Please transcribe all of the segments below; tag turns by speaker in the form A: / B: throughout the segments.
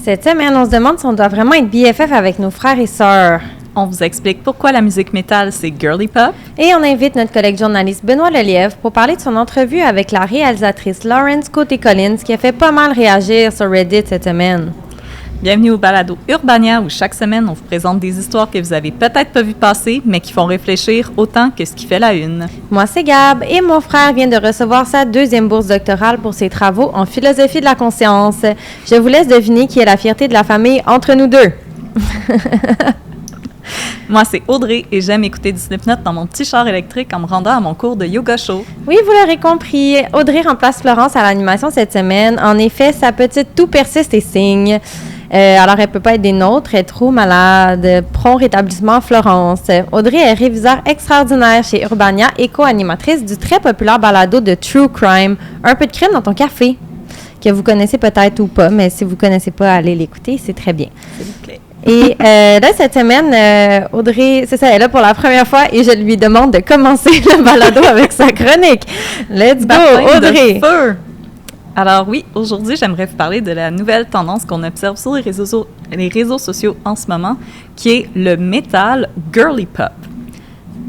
A: Cette semaine, on se demande si on doit vraiment être BFF avec nos frères et sœurs.
B: On vous explique pourquoi la musique métal, c'est girly pop.
A: Et on invite notre collègue journaliste Benoît Lelièvre pour parler de son entrevue avec la réalisatrice Lawrence Côté-Collins qui a fait pas mal réagir sur Reddit cette semaine.
B: Bienvenue au balado Urbania où chaque semaine, on vous présente des histoires que vous avez peut-être pas vues passer, mais qui font réfléchir autant que ce qui fait la une.
A: Moi, c'est Gab et mon frère vient de recevoir sa 2e bourse doctorale pour ses travaux en philosophie de la conscience. Je vous laisse deviner qui est la fierté de la famille entre nous deux.
B: Moi, c'est Audrey et j'aime écouter du Slipknot dans mon petit char électrique en me rendant à mon cours de yoga show.
A: Oui, vous l'aurez compris, Audrey remplace Florence à l'animation cette semaine. En effet, sa petite toux persiste et signe. Alors, elle peut pas être des nôtres, elle est trop malade. Prompt rétablissement, Florence. Audrey est réviseur extraordinaire chez Urbania et co-animatrice du très populaire balado de True Crime, Un peu de crime dans ton café, que vous connaissez peut-être ou pas, mais si vous connaissez pas, allez l'écouter, c'est très bien.
B: S'il vous plaît.
A: Et là, cette semaine, Audrey, c'est ça, elle est là pour la première fois et je lui demande de commencer le balado avec sa chronique. Let's go, Audrey!
B: Alors oui, aujourd'hui, j'aimerais vous parler de la nouvelle tendance qu'on observe sur les réseaux sociaux en ce moment, qui est le metal girly pop.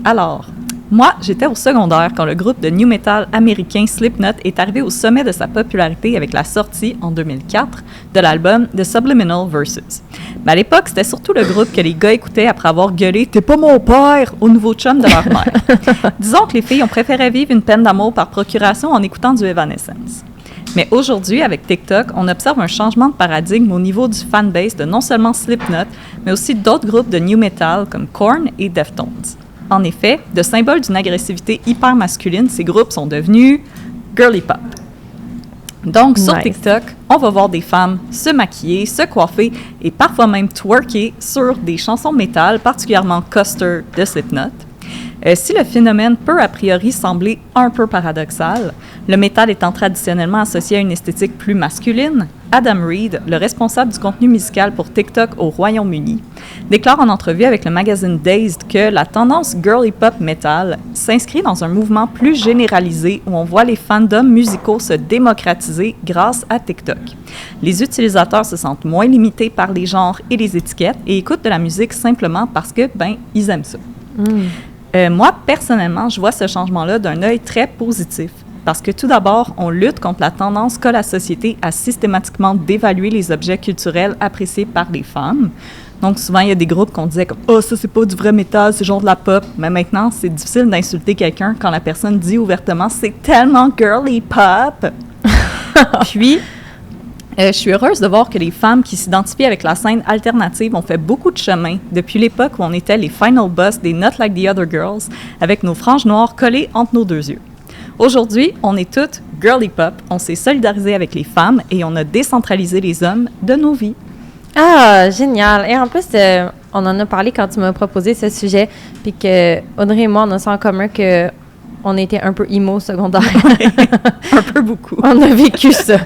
B: Alors, moi, j'étais au secondaire quand le groupe de new metal américain Slipknot est arrivé au sommet de sa popularité avec la sortie, en 2004, de l'album The Subliminal Verses. Mais à l'époque, c'était surtout le groupe que les gars écoutaient après avoir gueulé « T'es pas mon père » au nouveau chum de leur mère. Disons que les filles ont préféré vivre une peine d'amour par procuration en écoutant du Evanescence. Mais aujourd'hui, avec TikTok, on observe un changement de paradigme au niveau du fanbase de non seulement Slipknot, mais aussi d'autres groupes de new metal comme Korn et Deftones. En effet, de symboles d'une agressivité hyper masculine, ces groupes sont devenus girly pop. Donc, sur TikTok, on va voir des femmes se maquiller, se coiffer et parfois même twerker sur des chansons métal, particulièrement Custer de Slipknot. Si le phénomène peut a priori sembler un peu paradoxal, le métal étant traditionnellement associé à une esthétique plus masculine, Adam Reed, le responsable du contenu musical pour TikTok au Royaume-Uni, déclare en entrevue avec le magazine Dazed que la tendance girly pop metal s'inscrit dans un mouvement plus généralisé où on voit les fandoms musicaux se démocratiser grâce à TikTok. Les utilisateurs se sentent moins limités par les genres et les étiquettes et écoutent de la musique simplement parce que, ils aiment ça. Moi, personnellement, je vois ce changement-là d'un œil très positif. Parce que tout d'abord, on lutte contre la tendance qu'a la société à systématiquement dévaluer les objets culturels appréciés par les femmes. Donc souvent, il y a des groupes qu'on disait comme « Oh, ça, c'est pas du vrai métal, c'est genre de la pop ». Mais maintenant, c'est difficile d'insulter quelqu'un quand la personne dit ouvertement « C'est tellement girly pop ». Puis, je suis heureuse de voir que les femmes qui s'identifient avec la scène alternative ont fait beaucoup de chemin depuis l'époque où on était les final boss des Not Like the Other Girls avec nos franges noires collées entre nos deux yeux. Aujourd'hui, on est toutes girly pop, on s'est solidarisé avec les femmes et on a décentralisé les hommes de nos vies.
A: Ah, génial! Et en plus, on en a parlé quand tu m'as proposé ce sujet, puis que Audrey et moi, on a ça en commun que on était un peu emo secondaire.
B: Ouais, un peu beaucoup.
A: On a vécu ça.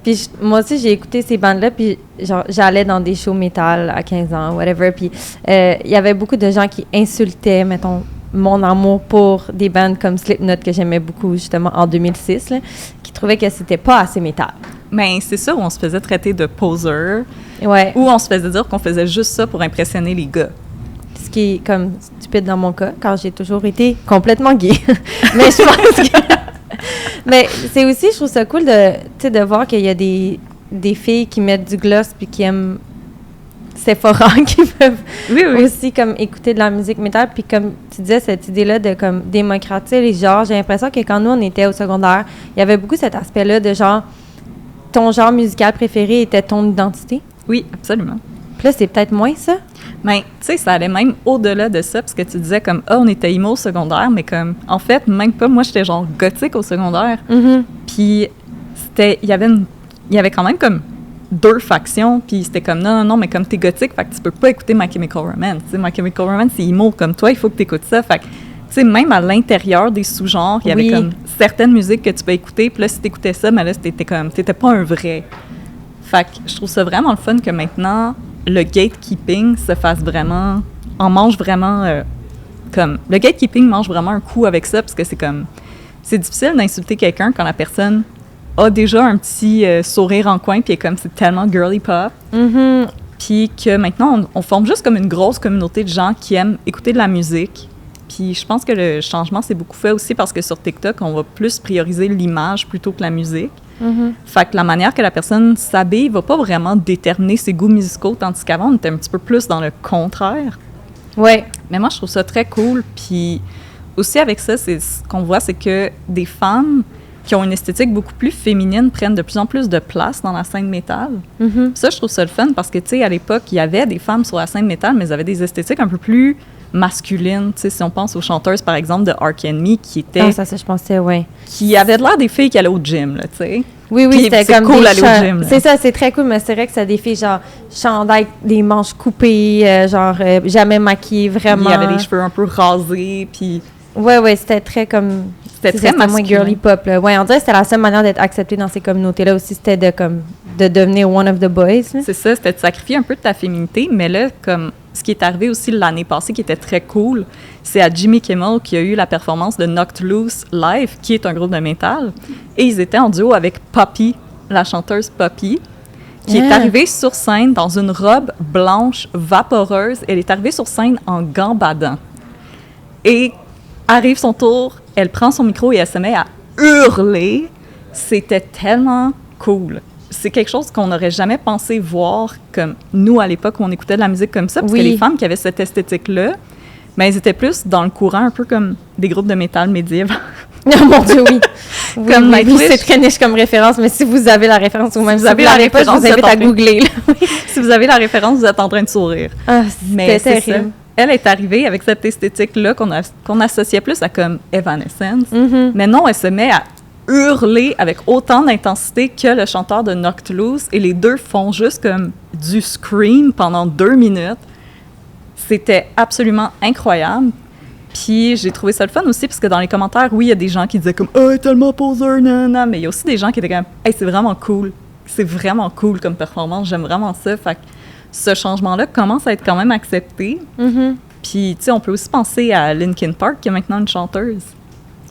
A: Puis moi aussi, j'ai écouté ces bandes-là, puis genre, j'allais dans des shows métal à 15 ans, whatever, puis il y avait beaucoup de gens qui insultaient, mettons, mon amour pour des bandes comme Slipknot, que j'aimais beaucoup, justement, en 2006, là, qui trouvaient que c'était pas assez métal.
B: Mais c'est ça où on se faisait traiter de poser,
A: ouais.
B: Où on se faisait dire qu'on faisait juste ça pour impressionner les gars.
A: Ce qui est comme stupide dans mon cas, car j'ai toujours été complètement gay. Mais je pense que... Mais c'est aussi, je trouve ça cool de voir qu'il y a des filles qui mettent du gloss puis qui aiment Sephora, qui peuvent aussi comme écouter de la musique métal. Puis comme tu disais, cette idée-là de comme démocratiser les genres, j'ai l'impression que quand nous, on était au secondaire, il y avait beaucoup cet aspect-là de genre, ton genre musical préféré était ton identité.
B: Oui, absolument.
A: Puis là, c'est peut-être moins ça.
B: Mais, tu sais, ça allait même au-delà de ça, parce que tu disais comme, on était emo au secondaire, mais comme, en fait, même pas, moi, j'étais genre gothique au secondaire.
A: Mm-hmm.
B: Puis, il y avait quand même comme 2 factions, puis c'était comme, non, mais comme t'es gothique, fait que tu peux pas écouter My Chemical Romance. Tu sais, My Chemical Romance, c'est emo, comme toi, il faut que t'écoutes ça. Fait que, tu sais, même à l'intérieur des sous-genres, il y avait comme certaines musiques que tu peux écouter, puis là, si t'écoutais ça, mais là, t'étais pas un vrai. Fait que je trouve ça vraiment le fun que maintenant, le gatekeeping se fasse vraiment... On mange vraiment... comme... Le gatekeeping mange vraiment un coup avec ça, parce que c'est comme... C'est difficile d'insulter quelqu'un quand la personne a déjà un petit sourire en coin, puis est comme c'est tellement girly pop.
A: Mhm.
B: Puis que maintenant, on forme juste comme une grosse communauté de gens qui aiment écouter de la musique. Puis je pense que le changement s'est beaucoup fait aussi parce que sur TikTok, on va plus prioriser l'image plutôt que la musique.
A: Mhm.
B: Fait que la manière que la personne s'habille va pas vraiment déterminer ses goûts musicaux, tandis qu'avant, on était un petit peu plus dans le contraire.
A: Ouais.
B: Mais moi, je trouve ça très cool. Puis aussi avec ça, c'est ce qu'on voit, c'est que des femmes qui ont une esthétique beaucoup plus féminine prennent de plus en plus de place dans la scène métal.
A: Mhm.
B: Ça, je trouve ça le fun parce que, tu sais, à l'époque, il y avait des femmes sur la scène métal, mais elles avaient des esthétiques un peu plus masculines. Tu sais, si on pense aux chanteuses, par exemple, de Ark Enemy,
A: Ah, ça, je pensais, ouais.
B: qui avaient l'air des filles qui allaient au gym, là, tu sais.
A: Oui,
B: Puis
A: c'était
B: c'est
A: comme
B: cool
A: des
B: d'aller au gym, là.
A: C'est ça, c'est très cool, mais c'est vrai que ça défie genre chandail, des manches coupées, jamais maquillées, vraiment.
B: Il y avait les cheveux un peu rasés, puis
A: Ouais, c'était très comme...
B: c'était très
A: moins
B: masculin.
A: girly pop, là. Ouais, on dirait que c'était la seule manière d'être accepté dans ces communautés-là aussi, c'était de devenir one of the boys, là.
B: C'est ça, c'était de sacrifier un peu de ta féminité, mais là, comme ce qui est arrivé aussi l'année passée, qui était très cool, c'est à Jimmy Kimmel qui a eu la performance de Knocked Loose Live, qui est un groupe de métal, et ils étaient en duo avec Poppy, la chanteuse Poppy, qui est arrivée sur scène dans une robe blanche vaporeuse. Elle est arrivée sur scène en gambadant. Et arrive son tour, elle prend son micro et elle se met à hurler. C'était tellement cool. C'est quelque chose qu'on n'aurait jamais pensé voir comme nous à l'époque où on écoutait de la musique comme ça, parce que les femmes qui avaient cette esthétique-là, mais elles étaient plus dans le courant, un peu comme des groupes de métal médiéval.
A: Oh mon Dieu, oui. Oui,
B: Comme
A: oui,
B: Nightwish.
A: c'est très niche comme référence, mais si vous avez la référence ou même
B: Si
A: si
B: vous
A: vous
B: avez la
A: l'avez pas, je
B: référence,
A: vous invite à
B: attendez.
A: googler, là.
B: Si vous avez la référence, vous êtes en train de sourire.
A: Ah,
B: Mais
A: c'était
B: c'est ça.
A: terrible.
B: Elle est arrivée avec cette esthétique-là qu'on associait plus à comme Evanescence.
A: Mhm.
B: Mais non, elle se met à hurler avec autant d'intensité que le chanteur de Knocked Loose, et les deux font juste comme du scream pendant 2 minutes. C'était absolument incroyable. Puis j'ai trouvé ça le fun aussi, parce que dans les commentaires, oui, il y a des gens qui disaient comme « Oh, elle est tellement poseur, nanana », mais il y a aussi des gens qui étaient comme « Hey, c'est vraiment cool. C'est vraiment cool comme performance. J'aime vraiment ça. » Fait que ce changement-là commence à être quand même accepté.
A: Mhm.
B: Puis, tu sais, on peut aussi penser à Linkin Park, qui est maintenant une chanteuse.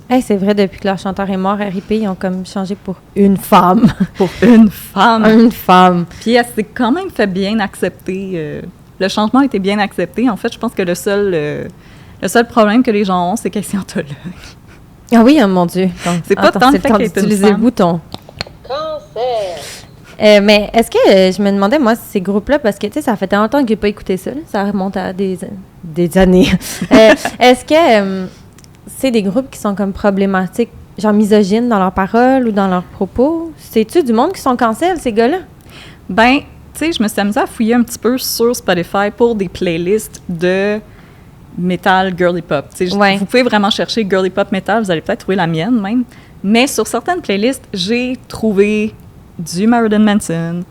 A: Hey, c'est vrai, depuis que leur chanteur est mort, RIP, ils ont comme changé pour une femme.
B: Pour une femme.
A: Une femme.
B: Puis elle s'est quand même fait bien accepter. Le changement a été bien accepté. En fait, je pense que le seul problème que les gens ont, c'est qu'elle est scientologue.
A: Ah oui, oh mon Dieu. Donc,
B: C'est pas tant le
A: c'est
B: fait
A: temps
B: qu'elle est une
A: d'utiliser le
B: femme.
A: bouton. Mais est-ce que je me demandais, moi, ces groupes-là, parce que, tu sais, ça fait tellement longtemps que j'ai pas écouté ça, là, ça remonte à des années. Est-ce que c'est des groupes qui sont comme problématiques, genre misogynes dans leurs paroles ou dans leurs propos? C'est-tu du monde qui sont cancel, ces gars-là?
B: Ben, tu sais, je me suis amusée à fouiller un petit peu sur Spotify pour des playlists de metal girly pop. Tu sais,
A: Ouais.
B: vous pouvez vraiment chercher girly pop metal, vous allez peut-être trouver la mienne même. Mais sur certaines playlists, j'ai trouvé du Marilyn Manson,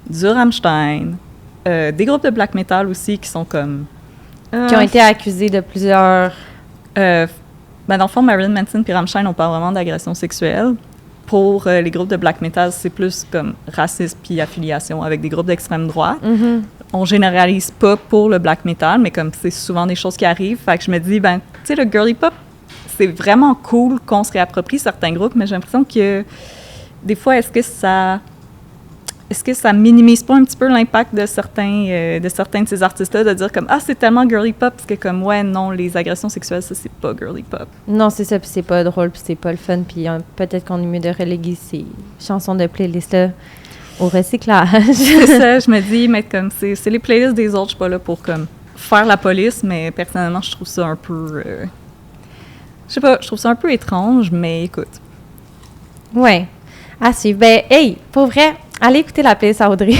B: du Rammstein, des groupes de black metal aussi qui sont comme...
A: Qui ont été accusés de plusieurs...
B: Ben dans le fond, Marilyn Manson et Rammstein, on parle vraiment d'agression sexuelle. Pour les groupes de black metal, c'est plus comme racisme puis affiliation avec des groupes d'extrême droite.
A: Mhm.
B: On généralise pas pour le black metal, mais comme c'est souvent des choses qui arrivent, fait que je me dis, ben, tu sais, le girly pop, c'est vraiment cool qu'on se réapproprie certains groupes, mais j'ai l'impression que des fois, est-ce que ça minimise pas un petit peu l'impact de certains de ces artistes-là, de dire comme, ah, c'est tellement girly pop, parce que comme, ouais, non, les agressions sexuelles, ça, c'est pas girly pop.
A: Non, c'est ça, puis c'est pas drôle, puis c'est pas le fun, puis peut-être qu'on est mieux de reléguer ces chansons de playlist-là au recyclage.
B: C'est ça, je me dis, mais comme, c'est les playlists des autres, je suis pas là pour, comme, faire la police, mais personnellement, je trouve ça un peu... je sais pas, je trouve ça un peu étrange, mais écoute.
A: Ouais. À suivre. Ben, hey, pour vrai, allez écouter la playlist à Audrey.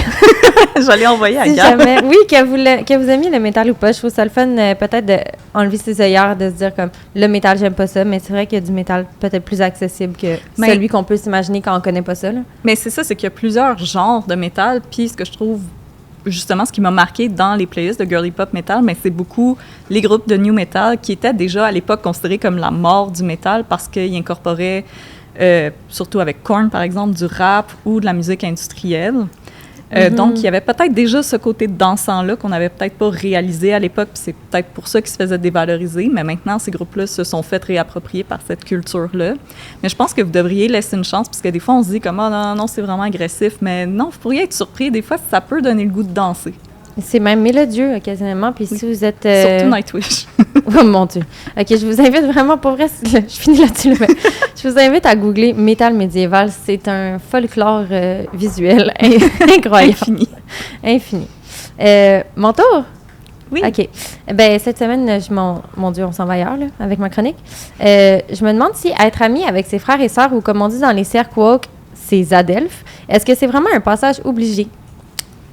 B: J'allais envoyer à
A: Si
B: Gab.
A: jamais, oui, que vous aimiez le métal ou pas, je trouve ça le fun peut-être d'enlever ses œillères, de se dire comme le métal, j'aime pas ça, mais c'est vrai qu'il y a du métal peut-être plus accessible que
B: Mais-
A: celui qu'on peut s'imaginer quand on connaît pas ça. Là.
B: Mais c'est ça, c'est qu'il y a plusieurs genres de métal, puis ce que je trouve, justement, ce qui m'a marqué dans les playlists de girly pop metal, mais c'est beaucoup les groupes de new metal qui étaient déjà à l'époque considérés comme la mort du métal parce qu'ils incorporaient, surtout avec Korn par exemple, du rap ou de la musique industrielle. Donc, il y avait peut-être déjà ce côté dansant-là qu'on n'avait peut-être pas réalisé à l'époque, puis c'est peut-être pour ça qu'ils se faisaient dévaloriser, mais maintenant, ces groupes-là se sont fait réapproprier par cette culture-là. Mais je pense que vous devriez laisser une chance, parce que des fois, on se dit comme « Ah non, non, c'est vraiment agressif », mais non, vous pourriez être surpris. Des fois, ça peut donner le goût de danser.
A: C'est même mélodieux, occasionnellement. Puis si vous êtes...
B: Surtout Nightwish.
A: Oh mon Dieu. OK, je vous invite vraiment, pour vrai, je finis là-dessus. Mais je vous invite à googler métal médiéval. C'est un folklore visuel incroyable. Infini. Mon tour?
B: Oui.
A: OK. Ben cette semaine, mon Dieu, on s'en va ailleurs, là, avec ma chronique. Je me demande si être ami avec ses frères et sœurs, ou comme on dit dans les cercles woke, ses adelphes, est-ce que c'est vraiment un passage obligé?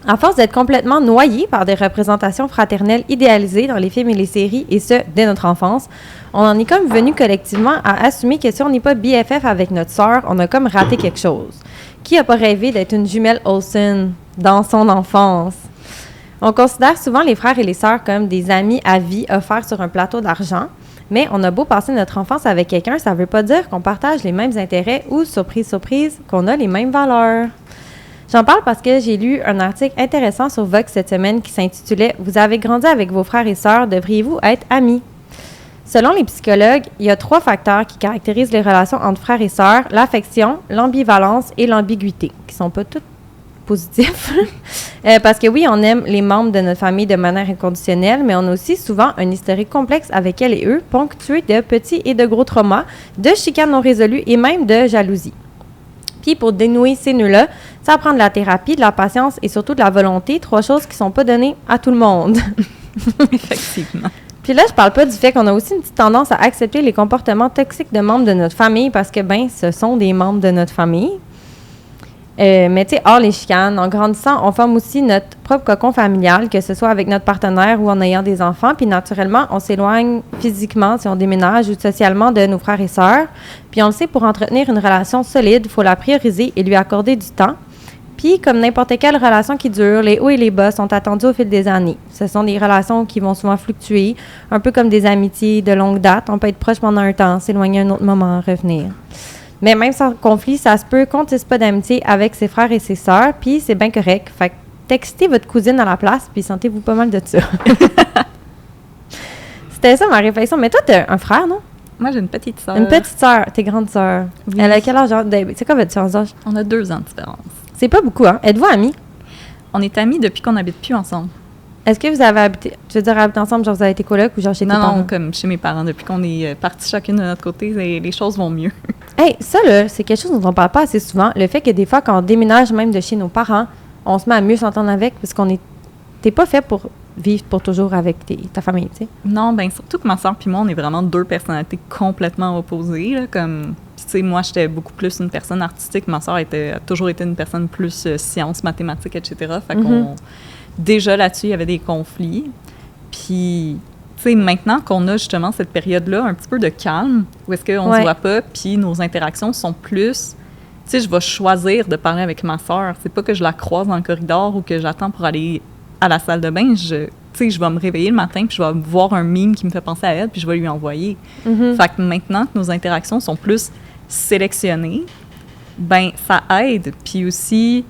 A: À force d'être complètement noyé par des représentations fraternelles idéalisées dans les films et les séries, et ce, dès notre enfance, on en est comme venu collectivement à assumer que si on n'est pas BFF avec notre sœur, on a comme raté quelque chose. Qui n'a pas rêvé d'être une jumelle Olsen dans son enfance? On considère souvent les frères et les sœurs comme des amis à vie offerts sur un plateau d'argent, mais on a beau passer notre enfance avec quelqu'un, ça ne veut pas dire qu'on partage les mêmes intérêts ou, surprise, surprise, qu'on a les mêmes valeurs. J'en parle parce que j'ai lu un article intéressant sur Vox cette semaine qui s'intitulait « Vous avez grandi avec vos frères et sœurs, devriez-vous être amis? » Selon les psychologues, il y a 3 facteurs qui caractérisent les relations entre frères et sœurs, l'affection, l'ambivalence et l'ambiguïté, qui sont pas toutes positifs. Parce que oui, on aime les membres de notre famille de manière inconditionnelle, mais on a aussi souvent un historique complexe avec elles et eux, ponctué de petits et de gros traumas, de chicanes non résolues et même de jalousie. Puis pour dénouer ces nœuds-là, ça prend de la thérapie, de la patience et surtout de la volonté, 3 choses qui ne sont pas données à tout le monde.
B: Effectivement.
A: Puis là, je parle pas du fait qu'on a aussi une petite tendance à accepter les comportements toxiques de membres de notre famille parce que, ben, ce sont des membres de notre famille. Mais tu sais, hors les chicanes, en grandissant, on forme aussi notre propre cocon familial, que ce soit avec notre partenaire ou en ayant des enfants. Puis naturellement, on s'éloigne physiquement si on déménage ou socialement de nos frères et sœurs. Puis on le sait, pour entretenir une relation solide, il faut la prioriser et lui accorder du temps. Puis, comme n'importe quelle relation qui dure, les hauts et les bas sont attendus au fil des années. Ce sont des relations qui vont souvent fluctuer, un peu comme des amitiés de longue date. On peut être proche pendant un temps, s'éloigner un autre moment, revenir. Mais même sans conflit, ça se peut qu'on tisse pas d'amitié avec ses frères et ses sœurs, puis c'est bien correct. Fait que textez votre cousine à la place, puis sentez-vous pas mal de ça. C'était ça ma réflexion. Mais toi, t'as un frère, non?
B: Moi, j'ai une petite sœur.
A: Une petite sœur, tes grande sœur. Oui. Elle a quel âge? C'est quoi votre différence d'âge?
B: On a 2 ans de différence.
A: C'est pas beaucoup, hein? Êtes-vous amis?
B: On est amis depuis qu'on n'habite plus ensemble.
A: Est-ce que vous avez habité, je veux dire, habité ensemble, genre vous avez été coloc ou genre chez tes parents?
B: Non, comme chez mes parents. Depuis qu'on est partis chacune de notre côté, les choses vont mieux.
A: Hey, ça, là, c'est quelque chose dont on parle pas assez souvent. Le fait que des fois, quand on déménage même de chez nos parents, on se met à mieux s'entendre avec parce qu'on est... T'es pas fait pour vivre pour toujours avec ta famille, tu sais.
B: Non, bien, surtout que ma soeur puis moi, on est vraiment 2 personnalités complètement opposées, là, comme... Tu sais, moi, j'étais beaucoup plus une personne artistique. Ma soeur a toujours été une personne plus sciences, mathématiques, etc. Fait qu'on... Déjà, là-dessus, il y avait des conflits. Puis, tu sais, maintenant qu'on a justement cette période-là, un petit peu de calme, où est-ce qu'on se voit pas, puis nos interactions sont plus... Tu sais, je vais choisir de parler avec ma soeur. C'est pas que je la croise dans le corridor ou que j'attends pour aller à la salle de bain. Tu sais, je vais me réveiller le matin, puis je vais voir un meme qui me fait penser à elle, puis je vais lui envoyer. Fait que maintenant que nos interactions sont plus sélectionnées, ben ça aide. Puis aussi...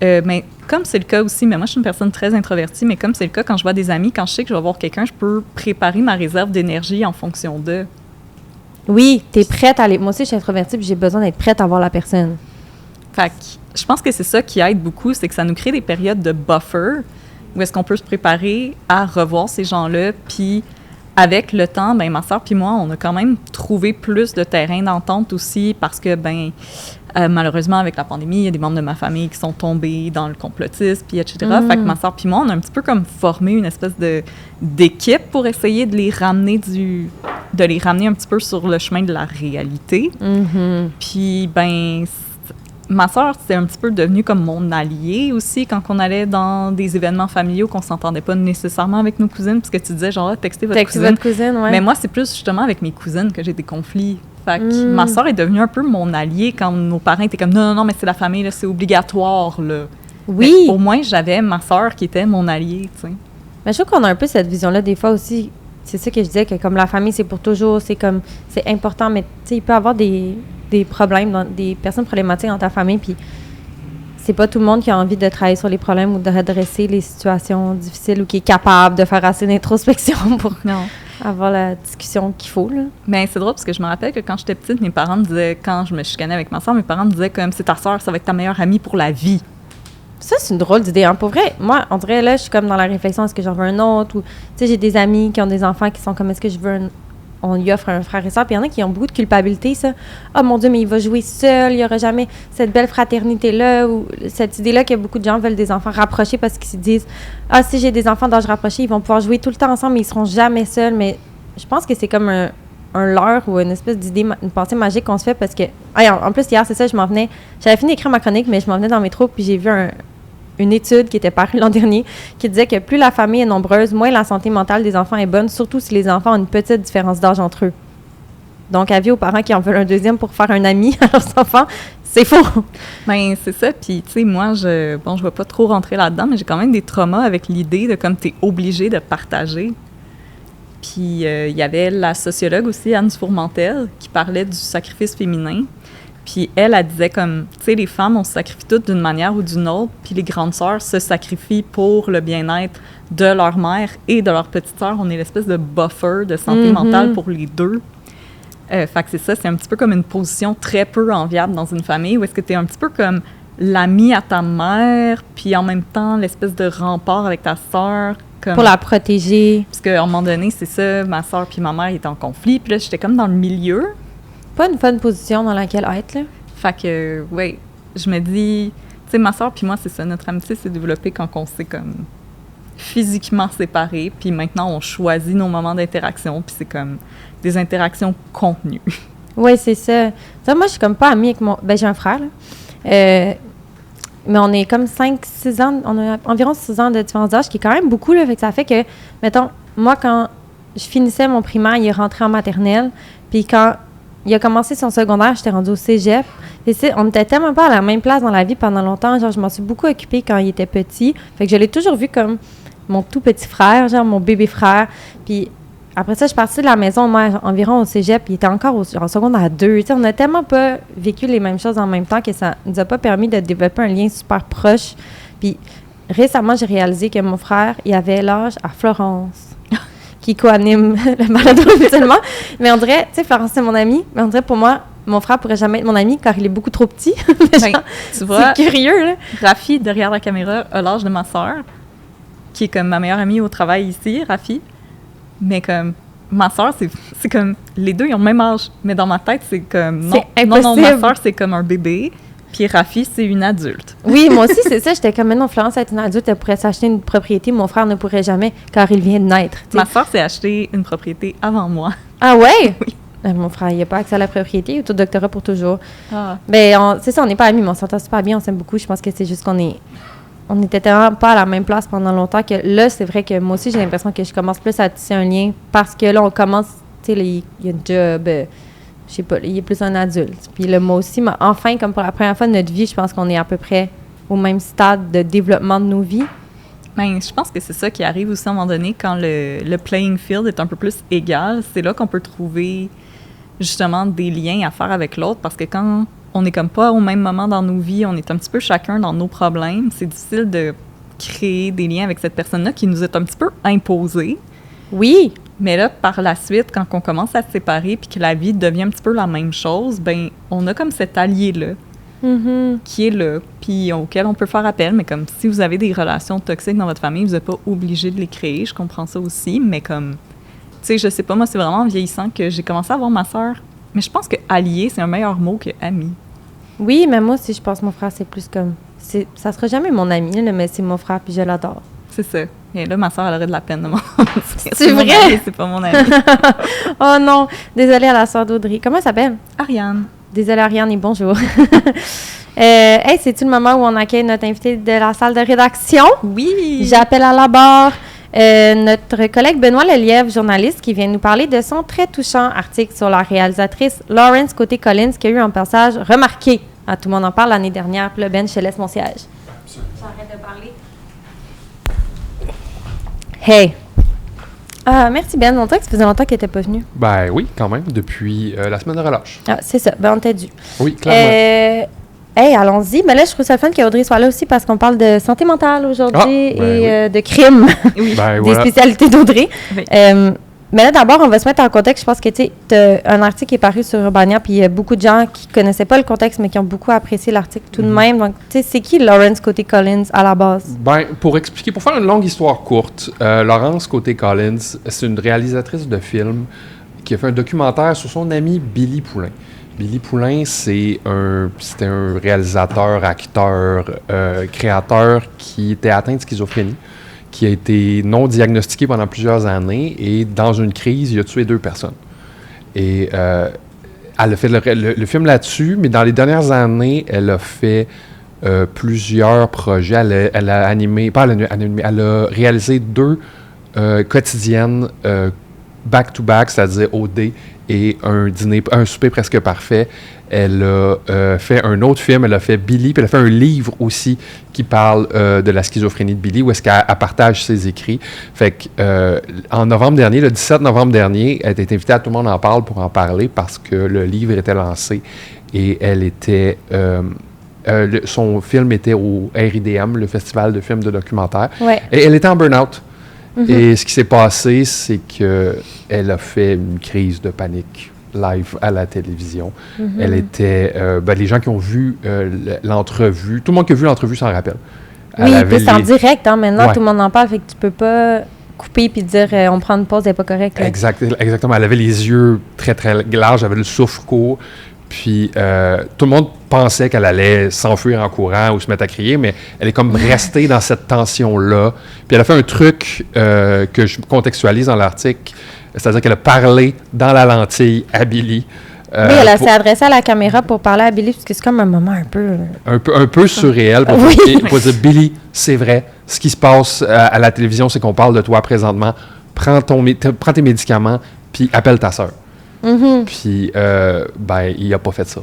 B: mais comme c'est le cas aussi, mais moi, je suis une personne très introvertie, mais comme c'est le cas quand je vois des amis, quand je sais que je vais voir quelqu'un, je peux préparer ma réserve d'énergie en fonction d'eux.
A: Oui, t'es prête à aller... Moi aussi, je suis introvertie, puis j'ai besoin d'être prête à voir la personne.
B: Fait que je pense que c'est ça qui aide beaucoup, c'est que ça nous crée des périodes de buffer où est-ce qu'on peut se préparer à revoir ces gens-là, puis avec le temps, ben ma soeur puis moi, on a quand même trouvé plus de terrain d'entente aussi parce que, ben malheureusement, avec la pandémie, il y a des membres de ma famille qui sont tombés dans le complotisme, puis etc. Fait que ma soeur puis moi, on a un petit peu comme formé une espèce d'équipe pour essayer de les ramener un petit peu sur le chemin de la réalité. Puis, ben ma soeur, c'était un petit peu devenu comme mon allié aussi quand on allait dans des événements familiaux qu'on s'entendait pas nécessairement avec nos cousines, parce que tu disais genre, textez votre cousine. Ouais. Mais moi, c'est plus justement avec mes cousines que j'ai des conflits. Fait que ma soeur est devenue un peu mon allié quand nos parents étaient comme non, mais c'est la famille, là, c'est obligatoire, là. Oui. Mais au moins, j'avais ma soeur qui était mon allié, tu sais.
A: Mais je trouve qu'on a un peu cette vision-là des fois aussi. C'est ça que je disais, que comme la famille, c'est pour toujours, c'est important, mais tu sais, il peut y avoir des problèmes, des personnes problématiques dans ta famille, puis c'est pas tout le monde qui a envie de travailler sur les problèmes ou de redresser les situations difficiles ou qui est capable de faire assez d'introspection pour avoir la discussion qu'il faut. Là.
B: Mais c'est drôle parce que je me rappelle que quand j'étais petite, mes parents me disaient, quand je me chicanais avec ma soeur, mes parents me disaient comme c'est ta soeur, ça va être ta meilleure amie pour la vie.
A: Ça, c'est une drôle d'idée. Hein. Pour vrai, moi, on dirait, là, je suis comme dans la réflexion, est-ce que j'en veux un autre? Ou, tu sais, j'ai des amis qui ont des enfants qui sont comme, est-ce que je veux on lui offre un frère et soeur. Puis il y en a qui ont beaucoup de culpabilité, ça. Ah, mon Dieu, mais il va jouer seul, il n'y aura jamais cette belle fraternité-là, ou cette idée-là que beaucoup de gens veulent des enfants rapprochés parce qu'ils se disent, ah, si j'ai des enfants d'âge rapproché, ils vont pouvoir jouer tout le temps ensemble, mais ils seront jamais seuls. Mais je pense que c'est comme un leurre ou une espèce d'idée, une pensée magique qu'on se fait parce que... Ah, en plus, hier, c'est ça, j'avais fini d'écrire ma chronique, mais je m'en venais dans le métro, puis j'ai vu une étude qui était parue l'an dernier qui disait que plus la famille est nombreuse, moins la santé mentale des enfants est bonne, surtout si les enfants ont une petite différence d'âge entre eux. Donc, avis aux parents qui en veulent un deuxième pour faire un ami à leurs enfants, c'est faux.
B: Ben c'est ça. Puis, tu sais, moi, je vais pas trop rentrer là-dedans, mais j'ai quand même des traumas avec l'idée de comme t'es obligé de partager. Puis, il y avait la sociologue aussi, Anne Fourmentel, qui parlait du sacrifice féminin. Puis elle disait comme, tu sais, les femmes, on se sacrifie toutes d'une manière ou d'une autre, puis les grandes sœurs se sacrifient pour le bien-être de leur mère et de leur petite sœur. On est l'espèce de buffer de santé mentale pour les deux. Fait que c'est ça, c'est un petit peu comme une position très peu enviable dans une famille, où est-ce que tu es un petit peu comme l'ami à ta mère, puis en même temps, l'espèce de rempart avec ta sœur. Comme,
A: pour la protéger.
B: Parce qu'à un moment donné, c'est ça, ma sœur puis ma mère étaient en conflit, puis là, j'étais comme dans le milieu.
A: Pas une bonne position dans laquelle être, là.
B: Fait que, oui, je me dis, tu sais, ma soeur puis moi, c'est ça, notre amitié s'est développée quand on s'est comme physiquement séparés, puis maintenant, on choisit nos moments d'interaction, puis c'est comme des interactions contenues.
A: Oui, c'est ça. Ça, moi, je suis comme pas amie avec mon... Ben, j'ai un frère, là. Mais on est comme 5-6 ans, on a environ 6 ans de différence d'âge, qui est quand même beaucoup, là. Fait que ça fait que, mettons, moi, quand je finissais mon primaire, il est rentré en maternelle, puis quand il a commencé son secondaire, j'étais rendue au cégep. Et on était tellement pas à la même place dans la vie pendant longtemps. Genre, je m'en suis beaucoup occupée quand il était petit. Fait que je l'ai toujours vu comme mon tout petit frère, genre mon bébé frère. Puis après ça, je suis partie de la maison, moi, environ au cégep. Il était encore en secondaire 2. Tu sais, on n'a tellement pas vécu les mêmes choses en même temps que ça nous a pas permis de développer un lien super proche. Puis récemment, j'ai réalisé que mon frère, il avait l'âge à Florence, qui co-anime le balado habituellement. Mais on dirait, tu sais, Florence, c'est mon amie, mais on dirait pour moi, mon frère pourrait jamais être mon ami car il est beaucoup trop petit. Genre,
B: tu vois,
A: c'est curieux, là.
B: Rafi, derrière la caméra, a l'âge de ma sœur, qui est comme ma meilleure amie au travail ici, Rafi. Mais comme, ma sœur, c'est comme, les deux, ils ont le même âge. Mais dans ma tête, c'est comme, non, ma sœur, c'est comme un bébé. Puis Rafi, c'est une adulte.
A: Oui, moi aussi, c'est ça. J'étais comme, mais non, Florence est une adulte, elle pourrait s'acheter une propriété. Mon frère ne pourrait jamais, car il vient de naître. T'sais.
B: Ma soeur s'est acheté une propriété avant moi.
A: Ah ouais?
B: Oui.
A: Mon frère, il n'a pas accès à la propriété, il est au doctorat pour toujours.
B: Ah.
A: Ben, c'est ça, on n'est pas amis, mais on s'entend super bien, on s'aime beaucoup. Je pense que c'est juste on était tellement pas à la même place pendant longtemps que là, c'est vrai que moi aussi, j'ai l'impression que je commence plus à tisser un lien parce que là, on commence, tu sais, il y a un job... je sais pas, il est plus un adulte. Puis là, moi aussi, enfin, comme pour la première fois de notre vie, je pense qu'on est à peu près au même stade de développement de nos vies.
B: Ben, je pense que c'est ça qui arrive aussi à un moment donné quand le playing field est un peu plus égal. C'est là qu'on peut trouver justement des liens à faire avec l'autre parce que quand on n'est comme pas au même moment dans nos vies, on est un petit peu chacun dans nos problèmes, c'est difficile de créer des liens avec cette personne-là qui nous est un petit peu imposée.
A: Oui!
B: Mais là, par la suite, quand on commence à se séparer puis que la vie devient un petit peu la même chose, ben on a comme cet allié-là qui est là, puis auquel on peut faire appel. Mais comme si vous avez des relations toxiques dans votre famille, vous n'êtes pas obligé de les créer. Je comprends ça aussi, mais comme, tu sais, je sais pas, moi, c'est vraiment en vieillissant que j'ai commencé à voir ma sœur. Mais je pense que allié, c'est un meilleur mot que ami.
A: Oui, mais moi aussi, je pense que mon frère, c'est plus comme... ça sera jamais mon ami, là, mais c'est mon frère, puis je l'adore.
B: C'est ça. Et là, ma sœur, elle aurait de la peine de m'en dire.
A: C'est vrai?
B: Ami, c'est pas mon ami.
A: Oh non! Désolée à la sœur d'Audrey. Comment elle s'appelle?
B: Ariane.
A: Désolée, Ariane, et bonjour. Hey, c'est-tu le moment où on accueille notre invité de la salle de rédaction?
B: Oui!
A: J'appelle à la barre notre collègue Benoît Lelièvre, journaliste, qui vient nous parler de son très touchant article sur la réalisatrice Lawrence Côté-Collins, qui a eu un passage remarqué. Ah, tout le monde en parle l'année dernière. Puis là, Ben, je te laisse mon siège. J'arrête de parler. Hey! Merci Ben, on dirait que ça faisait longtemps qu'elle n'était pas venue.
C: Ben oui, quand même, depuis la semaine de relâche.
A: Ah, c'est ça, ben on t'a dû.
C: Oui, clairement.
A: Hey, allons-y. Mais là, je trouve ça fun qu'Audrey soit là aussi parce qu'on parle de santé mentale aujourd'hui de crime.
B: Oui.
A: Des spécialités d'Audrey.
B: Oui.
A: Mais là, d'abord, on va se mettre en contexte. Je pense que, tu sais, un article qui est paru sur Urbania, puis il y a beaucoup de gens qui connaissaient pas le contexte, mais qui ont beaucoup apprécié l'article tout de même. Donc, tu sais, c'est qui Lawrence Côté-Collins à la base?
C: Pour faire une longue histoire courte, Laurence Côté-Collins, c'est une réalisatrice de films qui a fait un documentaire sur son ami Billy Poulain. Billy Poulain, c'était un réalisateur, acteur, créateur qui était atteint de schizophrénie, qui a été non diagnostiqué pendant plusieurs années et dans une crise, il a tué 2 personnes. Et elle a fait le film là-dessus, mais dans les dernières années, elle a fait plusieurs projets. Elle a réalisé 2 quotidiennes back-to-back, c'est-à-dire OD et un souper presque parfait. Elle a fait un autre film, elle a fait Billy, puis elle a fait un livre aussi qui parle de la schizophrénie de Billy, où est-ce qu'elle partage ses écrits. Fait que en novembre dernier, le 17 novembre dernier, elle a été invitée à Tout le monde en parle pour en parler parce que le livre était lancé et elle était... son film était au RIDM, le Festival de films de documentaire.
A: Ouais.
C: Et elle était en burn-out. Et ce qui s'est passé, c'est qu'elle a fait une crise de panique live à la télévision. Elle était... les gens qui ont vu l'entrevue, tout le monde qui a vu l'entrevue s'en rappelle.
A: Oui, puis c'est en direct, hein, maintenant, tout le monde en parle, fait que tu peux pas couper puis dire on prend une pause, c'est pas correct.
C: Exactement. Elle avait les yeux très, très larges, elle avait le souffle court. Puis tout le monde pensait qu'elle allait s'enfuir en courant ou se mettre à crier, mais elle est comme restée dans cette tension-là. Puis elle a fait un truc que je contextualise dans l'article, c'est-à-dire qu'elle a parlé dans la lentille à Billy.
A: Oui, elle s'est adressée à la caméra pour parler à Billy, parce que c'est comme un moment
C: un peu surréel pour dire « Billy, c'est vrai, ce qui se passe à la télévision, c'est qu'on parle de toi présentement. Prends tes médicaments, puis appelle ta sœur. » Puis, il n'a pas fait ça.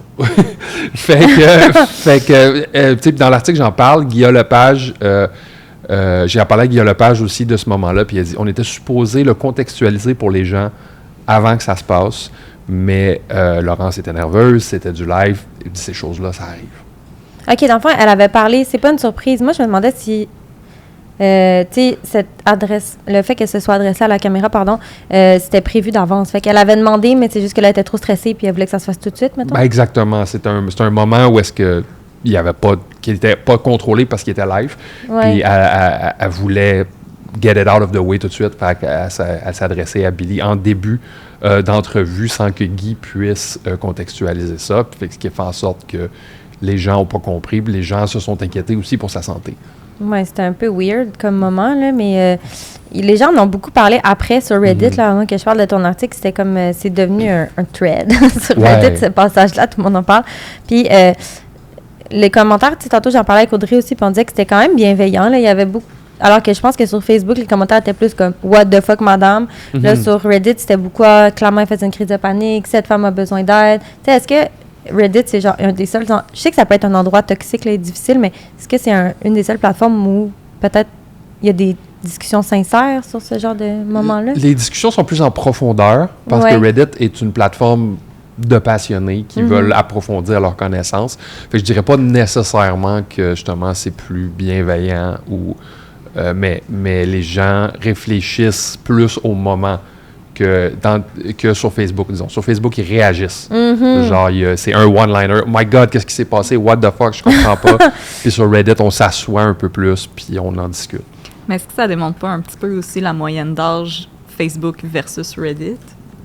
C: fait que dans l'article, j'en parle. Guillaume Lepage, j'ai parlé à Guillaume Lepage aussi de ce moment-là. Puis, il a dit on était supposé le contextualiser pour les gens avant que ça se passe. Mais Laurence était nerveuse, c'était du live. Et ces choses-là, ça arrive.
A: OK, dans le fond, elle avait parlé. C'est pas une surprise. Moi, je me demandais si. Tu sais, cette adresse, le fait qu'elle se soit adressée à la caméra, c'était prévu d'avance. Fait qu'elle avait demandé, mais c'est juste qu'elle était trop stressée puis elle voulait que ça se fasse tout de suite, mettons.
C: Exactement. C'est un moment où est-ce que il y avait pas, qu'il n'était pas contrôlé parce qu'il était live.
A: Ouais.
C: Puis elle voulait get it out of the way tout de suite. Fait qu'elle s'adressait à Billy en début d'entrevue sans que Guy puisse contextualiser ça. Puis, ce qui fait en sorte que les gens n'ont pas compris. Puis les gens se sont inquiétés aussi pour sa santé. Oui,
A: c'était un peu weird comme moment, là, mais les gens en ont beaucoup parlé après sur Reddit, là, avant que je parle de ton article, c'était comme, c'est devenu un thread sur Reddit, ce passage-là, tout le monde en parle. Puis, les commentaires, tu sais, tantôt j'en parlais avec Audrey aussi, puis on disait que c'était quand même bienveillant, là, il y avait beaucoup, alors que je pense que sur Facebook, les commentaires étaient plus comme « What the fuck, madame? » Là, sur Reddit, c'était beaucoup « Clairement, elle faisait une crise de panique, cette femme a besoin d'aide. » Tu sais, est-ce que Reddit, c'est genre un des seuls... Je sais que ça peut être un endroit toxique là, et difficile, mais est-ce que c'est une des seules plateformes où peut-être il y a des discussions sincères sur ce genre de moment-là?
C: Les discussions sont plus en profondeur parce que Reddit est une plateforme de passionnés qui veulent approfondir leurs connaissances. Fait que je dirais pas nécessairement que, justement, c'est plus bienveillant ou... mais les gens réfléchissent plus au moment que sur Facebook, disons. Sur Facebook, ils réagissent. Genre, c'est un one-liner. « My God, qu'est-ce qui s'est passé? What the fuck? Je comprends pas. » Puis sur Reddit, on s'assoit un peu plus, puis on en discute.
B: Mais est-ce que ça démontre pas un petit peu aussi la moyenne d'âge Facebook versus Reddit?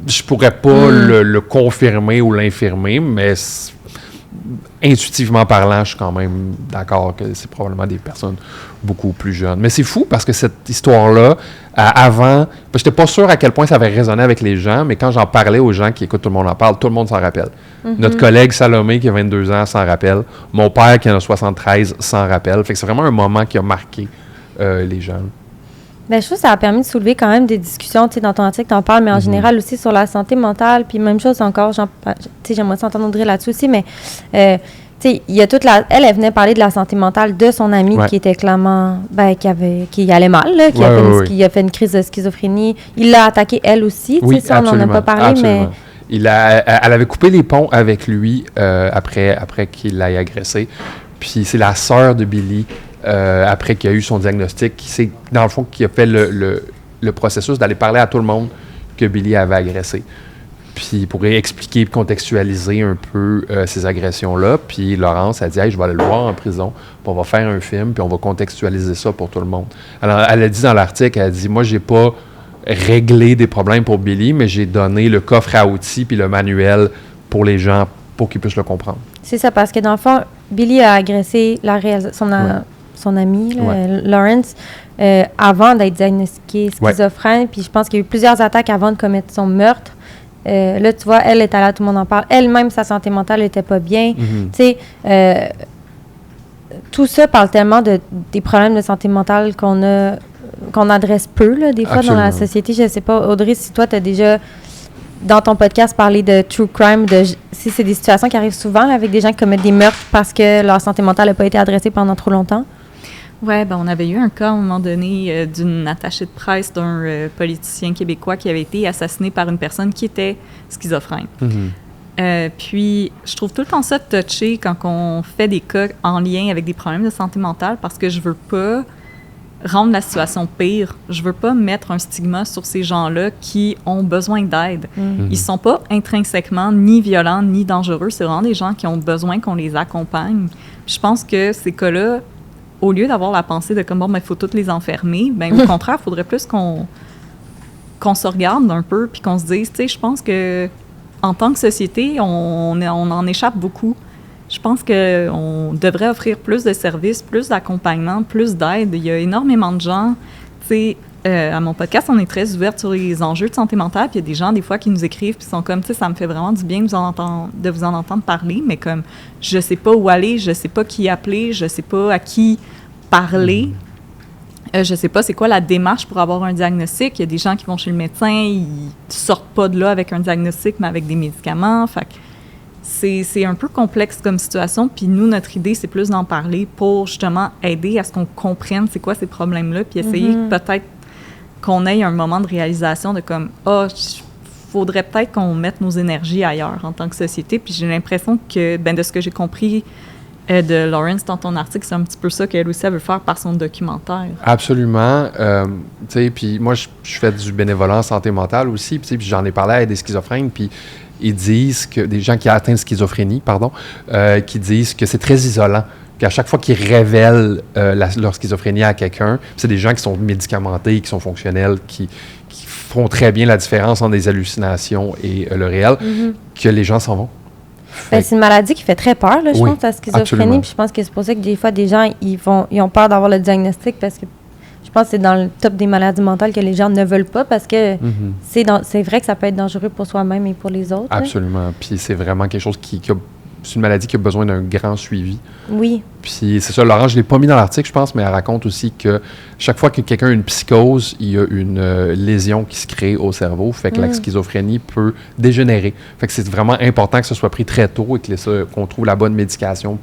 C: Je pourrais pas le confirmer ou l'infirmer, mais intuitivement parlant, je suis quand même d'accord que c'est probablement des personnes beaucoup plus jeunes. Mais c'est fou parce que cette histoire-là, avant, je n'étais pas sûr à quel point ça avait résonné avec les gens, mais quand j'en parlais aux gens qui écoutent Tout le monde en parle, tout le monde s'en rappelle. Notre collègue Salomé, qui a 22 ans, s'en rappelle. Mon père, qui en a 73, s'en rappelle. Fait que c'est vraiment un moment qui a marqué les gens.
A: Bien, je trouve que ça a permis de soulever quand même des discussions, tu sais, dans ton article, tu en parles, mais en général aussi sur la santé mentale, puis même chose encore, tu sais, j'aimerais s'entendre Audrey là-dessus aussi, mais, tu sais, il y a toute elle venait parler de la santé mentale de son ami qui était clairement, qui allait mal, là, qui a fait une crise de schizophrénie. Il l'a attaquée, elle aussi, tu sais, ça, on n'en a pas parlé,
C: absolument. Elle avait coupé les ponts avec lui après qu'il l'ait agressé. Puis c'est la sœur de Billy, après qu'il a eu son diagnostic, dans le fond, qui a fait le processus d'aller parler à tout le monde que Billy avait agressé. Puis pour expliquer, contextualiser un peu ces agressions-là. Puis Laurence a dit « Hey, je vais aller le voir en prison, puis on va faire un film, puis on va contextualiser ça pour tout le monde. » Alors, elle a dit dans l'article, elle a dit « Moi, j'ai pas réglé des problèmes pour Billy, mais j'ai donné le coffre à outils puis le manuel pour les gens, pour qu'ils puissent le comprendre. »
A: C'est ça, parce que dans le fond, Billy a agressé son ami, Lawrence, avant d'être diagnostiqué schizophrène. Puis je pense qu'il y a eu plusieurs attaques avant de commettre son meurtre. Là, tu vois, elle est allée, tout le monde en parle. Elle-même, sa santé mentale n'était pas bien. Tu sais, tout ça parle tellement des problèmes de santé mentale qu'on adresse peu, là, des fois, Absolument. Dans la société. Je ne sais pas, Audrey, si toi, tu as déjà, dans ton podcast, parlé de true crime, si c'est des situations qui arrivent souvent là, avec des gens qui commettent des meurtres parce que leur santé mentale n'a pas été adressée pendant trop longtemps.
B: Oui, on avait eu un cas à un moment donné d'une attachée de presse d'un politicien québécois qui avait été assassiné par une personne qui était schizophrène. Puis, je trouve tout le temps ça touché quand on fait des cas en lien avec des problèmes de santé mentale parce que je veux pas rendre la situation pire. Je veux pas mettre un stigma sur ces gens-là qui ont besoin d'aide. Ils sont pas intrinsèquement ni violents ni dangereux. C'est vraiment des gens qui ont besoin qu'on les accompagne. Puis je pense que ces cas-là, au lieu d'avoir la pensée de comme, il faut toutes les enfermer, au contraire, il faudrait plus qu'on se regarde un peu puis qu'on se dise, tu sais, je pense que en tant que société, on en échappe beaucoup. Je pense qu'on devrait offrir plus de services, plus d'accompagnement, plus d'aide. Il y a énormément de gens, tu sais, à mon podcast, on est très ouverte sur les enjeux de santé mentale, puis il y a des gens, des fois, qui nous écrivent, puis sont comme, tu sais, ça me fait vraiment du bien de vous en entendre parler, mais comme, je sais pas où aller, je sais pas qui appeler, je sais pas à qui parler, je sais pas c'est quoi la démarche pour avoir un diagnostic. Il y a des gens qui vont chez le médecin, ils sortent pas de là avec un diagnostic, mais avec des médicaments, fait que c'est un peu complexe comme situation, puis nous, notre idée, c'est plus d'en parler pour, justement, aider à ce qu'on comprenne c'est quoi ces problèmes-là, puis essayer peut-être qu'on ait un moment de réalisation de comme, faudrait peut-être qu'on mette nos énergies ailleurs en tant que société. Puis j'ai l'impression que, de ce que j'ai compris de Lawrence dans ton article, c'est un petit peu ça qu'elle aussi elle veut faire par son documentaire.
C: Absolument. Tu sais, puis moi, je fais du bénévolat en santé mentale aussi, puis j'en ai parlé à des schizophrènes, puis ils disent que, des gens qui ont atteint de schizophrénie, qui disent que c'est très isolant. Puis à chaque fois qu'ils révèlent leur schizophrénie à quelqu'un, c'est des gens qui sont médicamentés, qui sont fonctionnels, qui font très bien la différence entre des hallucinations et le réel, que les gens s'en vont.
A: C'est une maladie qui fait très peur, là, je pense, la schizophrénie. Puis je pense que c'est pour ça que des fois, des gens, ils ont peur d'avoir le diagnostic parce que je pense que c'est dans le top des maladies mentales que les gens ne veulent pas parce que c'est vrai que ça peut être dangereux pour soi-même et pour les autres.
C: Absolument. Là. Puis c'est vraiment quelque chose c'est une maladie qui a besoin d'un grand suivi.
A: Oui.
C: Puis c'est ça, Laurent, je ne l'ai pas mis dans l'article, je pense, mais elle raconte aussi que chaque fois que quelqu'un a une psychose, il y a une lésion qui se crée au cerveau. Fait que la schizophrénie peut dégénérer. Fait que c'est vraiment important que ce soit pris très tôt et qu'on trouve la bonne médication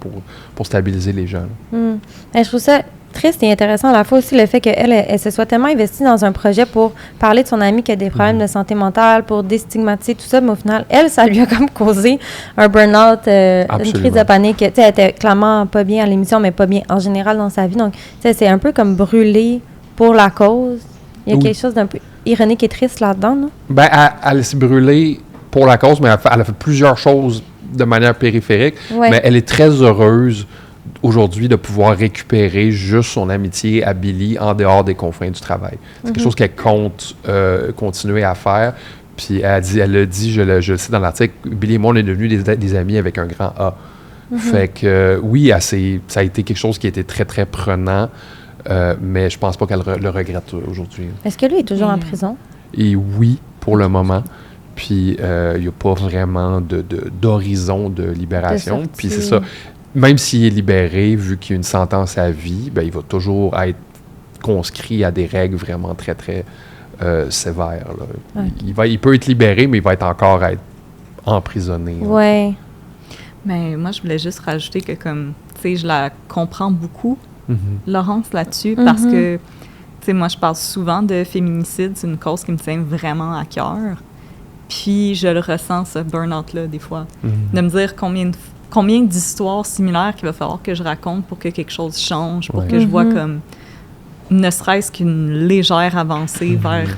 C: pour stabiliser les gens.
A: Je trouve ça triste et intéressant à la fois aussi le fait qu'elle se soit tellement investie dans un projet pour parler de son amie qui a des problèmes de santé mentale, pour déstigmatiser tout ça, mais au final, ça lui a comme causé un burn-out, une crise de panique. Elle était clairement pas bien à l'émission, mais pas bien en général dans sa vie. Donc, c'est un peu comme brûler pour la cause. Il y a quelque chose d'un peu ironique et triste là-dedans, non?
C: Elle s'est brûlée pour la cause, mais elle a fait plusieurs choses de manière périphérique. Ouais. Mais elle est très heureuse aujourd'hui de pouvoir récupérer juste son amitié à Billy en dehors des confins du travail. C'est quelque chose qu'elle compte continuer à faire. Puis elle a dit, je le sais dans l'article, Billy et moi, on est devenus des amis avec un grand A. Fait que oui, ça a été quelque chose qui a été très, très prenant, mais je pense pas qu'elle le regrette aujourd'hui.
A: Est-ce que lui est toujours en prison?
C: Et oui, pour le moment. Puis il n'y a pas vraiment d'horizon de libération. Puis c'est ça. Même s'il est libéré, vu qu'il y a une sentence à vie, il va toujours être conscrit à des règles vraiment très, très sévères. Là. Okay. Il peut être libéré, mais il va encore être emprisonné.
A: Oui.
B: Mais moi, je voulais juste rajouter que, comme, tu sais, je la comprends beaucoup, Laurence, là-dessus, parce que, tu sais, moi, je parle souvent de féminicide. C'est une cause qui me tient vraiment à cœur. Puis je le ressens, ce burn-out-là, des fois. De me dire combien d'histoires similaires qu'il va falloir que je raconte pour que quelque chose change, pour que je vois comme ne serait-ce qu'une légère avancée vers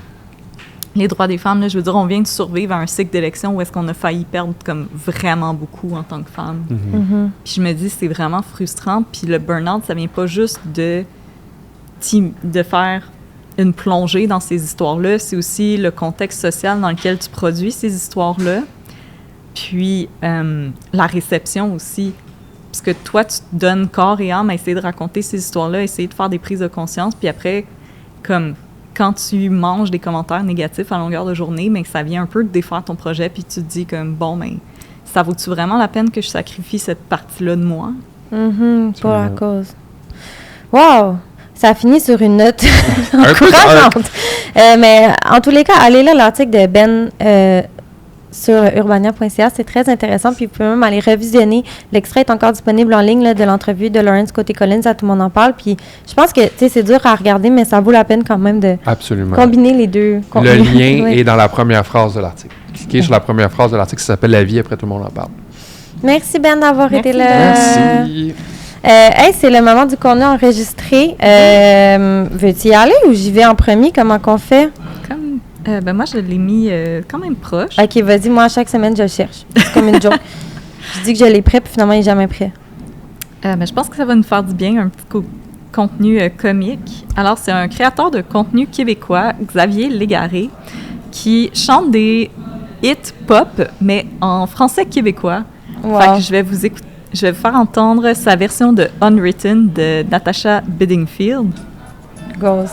B: les droits des femmes. Là, je veux dire, on vient de survivre à un cycle d'élections où est-ce qu'on a failli perdre comme vraiment beaucoup en tant que femme. Puis je me dis, c'est vraiment frustrant. Puis le burn-out, ça vient pas juste de faire une plongée dans ces histoires-là, c'est aussi le contexte social dans lequel tu produis ces histoires-là. Puis la réception aussi. Parce que toi, tu te donnes corps et âme à essayer de raconter ces histoires-là, essayer de faire des prises de conscience. Puis après, comme quand tu manges des commentaires négatifs à longueur de journée, mais que ça vient un peu de défaire ton projet, puis tu te dis comme, bon, mais ça vaut-tu vraiment la peine que je sacrifie cette partie-là de moi?
A: Pour la cause. Wow! Ça a fini sur une note encourageante. Mais en tous les cas, allez là l'article de Ben sur urbania.ca, c'est très intéressant. Puis vous pouvez même aller revisionner. L'extrait est encore disponible en ligne là, de l'entrevue de Lawrence Côté-Collins, à Tout le monde en parle. Puis je pense que c'est dur à regarder, mais ça vaut la peine quand même de combiner les deux contenus.
C: Le lien est dans la première phrase de l'article. Cliquez sur la première phrase de l'article qui s'appelle « La vie après tout le monde en parle ».
A: Merci Ben d'avoir été là.
C: Merci.
A: Hey, c'est le moment du contenu enregistré. Veux-tu y aller ou j'y vais en premier? Comment qu'on fait?
B: Ben moi, je l'ai mis quand même proche.
A: OK, vas-y. Moi, à chaque semaine, je le cherche. C'est comme une joke. Je dis que je l'ai prêt, puis finalement, il n'est jamais prêt.
B: Ben, je pense que ça va nous faire du bien, un petit contenu comique. Alors, c'est un créateur de contenu québécois, Xavier Légaré, qui chante des hits pop, mais en français québécois.
A: Wow.
B: Fait que je vais vous faire entendre sa version de Unwritten de Natasha Bedingfield.
A: Goes.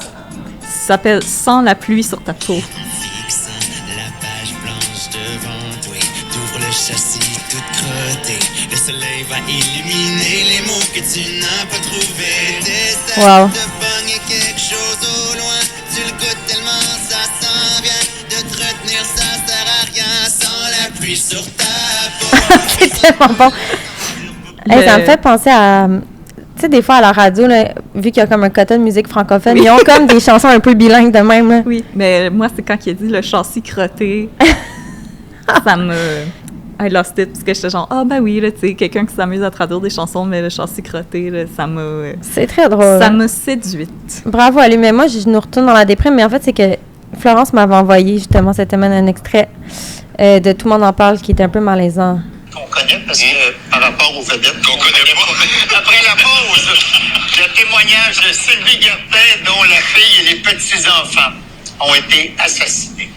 B: Ça s'appelle « Sans la pluie sur ta peau ».
D: Fixant la page blanche devant toi, t'ouvres le châssis tout crotté. Le soleil va illuminer les mots que tu n'as pas trouvés. T'essaies de pogner quelque chose au loin, tu le goûtes tellement ça s'en vient. De te retenir ça sert à rien, sans la pluie sur ta peau.
A: C'est tellement bon. Hey, ça me fait penser à... Tu sais, des fois, à la radio, là, vu qu'il y a comme un quota de musique francophone, ils ont comme des chansons un peu bilingues de même. Là.
B: Oui, mais moi, c'est quand il a dit le châssis crotté. Ça me... I lost it, parce que j'étais genre, ben oui, là, tu sais, quelqu'un qui s'amuse à traduire des chansons, mais le châssis crotté, là, ça m'a...
A: C'est très drôle.
B: Ça m'a séduite.
A: Bravo à lui, mais moi, je nous retourne dans la déprime, mais en fait, c'est que Florence m'avait envoyé, justement, cette semaine, un extrait de Tout le monde en parle, qui était un peu malaisant.
E: Qu'on connaît, parce que par rapport aux vedettes qu'on connaît pas. Après la pause, le témoignage de Sylvie Gertin, dont la fille et les petits-enfants ont été assassinés.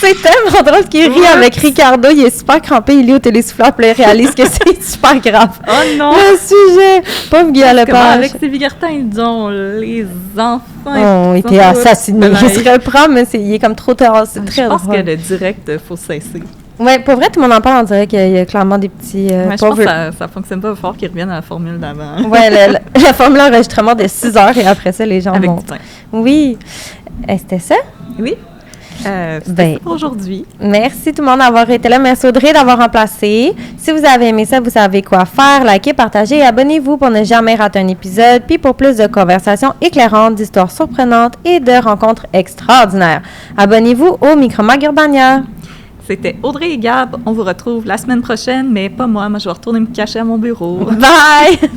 A: C'est tellement drôle qu'il rit avec Ricardo. Il est super crampé. Il lit au télésouffleur puis il réalise que c'est super grave.
B: Oh non!
A: Le sujet! Pauvre Guy Lepage.
B: Avec Sylvie Gertin, ils ont les enfants.
A: Ont été assassinés. Il se reprend, mais il est comme trop tard. C'est très drôle.
B: Je pense que le direct, il faut cesser.
A: Oui, pour vrai, tout le monde en parle. On dirait qu'il y a clairement des petits...
B: je pense que ça ne fonctionne pas fort qu'ils reviennent à la formule d'avant.
A: Oui, la formule d'enregistrement de 6 heures et après ça, les gens
B: avec
A: montent. Oui. C'était ça?
B: Oui. C'était pour aujourd'hui.
A: Merci tout le monde d'avoir été là. Merci Audrey d'avoir remplacé. Si vous avez aimé ça, vous savez quoi faire. Likez, partagez et abonnez-vous pour ne jamais rater un épisode. Puis pour plus de conversations éclairantes, d'histoires surprenantes et de rencontres extraordinaires. Abonnez-vous au Micromag Urbania.
B: C'était Audrey et Gab. On vous retrouve la semaine prochaine, mais pas moi. Moi, je vais retourner me cacher à mon bureau.
A: Bye!